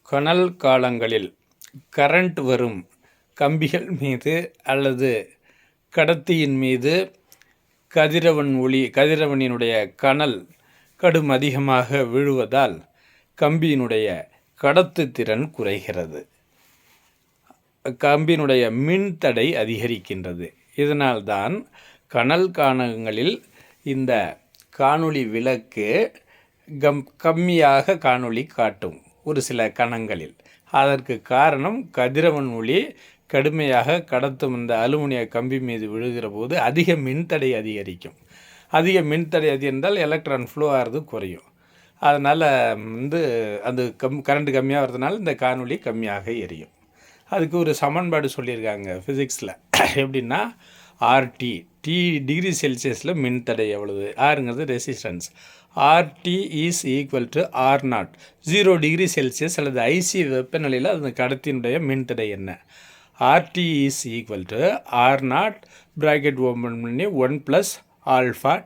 கனல் காலங்களில் கரண்ட் வரும் கம்பிகள் மீது அல்லது கடத்தியின் மீது கதிரவனினுடைய கனல் கடும் அதிகமாக விழுவதால் கம்பியினுடைய கடத்துத்திறன் குறைகிறது. கம்பியினுடைய மின்தடை அதிகரிக்கின்றது. இதனால்தான் கனல் காலங்களில் இந்த காணொளி விளக்கு கம்மியாக காணொளி காட்டும் ஒரு சில கணங்களில். அதற்கு காரணம் கதிரவன் ஒளி கடுமையாக கடத்தும் இந்த அலுமினிய கம்பி மீது விழுகிற போது அதிக மின்தடை அதிகரிக்கும். அதிக மின்தடை அதிகரித்தால் எலக்ட்ரான் ஃப்ளோ ஆகிறது குறையும். அதனால் அந்த கரண்ட் கம்மியாக வரதுனால இந்த காணொளி கம்மியாக எரியும். அதுக்கு ஒரு சமன்பாடு சொல்லியிருக்காங்க ஃபிசிக்ஸில். எப்படின்னா ஆர்டி டிகிரி செல்சியஸில் மின்தடை எவ்வளவு, ஆறுங்கிறது resistance, RT is equal to R0. 0 degree Celsius அல்லது ஐசி வெப்பநிலையில் அந்த கடத்தினுடைய மின்தடை என்ன? RT is equal to R0 bracket open பண்ணி 1 + α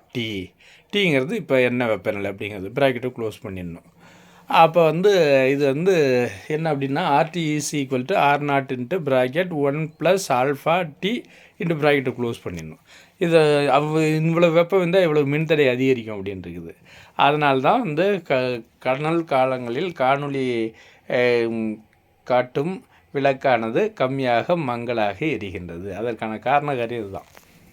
டிங்கிறது இப்போ என்ன வெப்பநிலை அப்படிங்கிறது ப்ராக்கெட்டை க்ளோஸ் பண்ணிடணும். அப்போ இது என்ன அப்படின்னா RT is equal to R0 into bracket 1 + α into ப்ராக்கெட்டை க்ளோஸ் பண்ணிடணும். இது இவ்வளோ வெப்பம் இருந்தால் இவ்வளோ மின்தடை அதிகரிக்கும் அப்படின்னு இருக்குது. அதனால்தான் கனல் காலங்களில் காணொளி காட்டும் விளக்கானது கம்மியாக மங்கலாக எரிகின்றது. அதற்கான காரண காரியம் இதுதான்.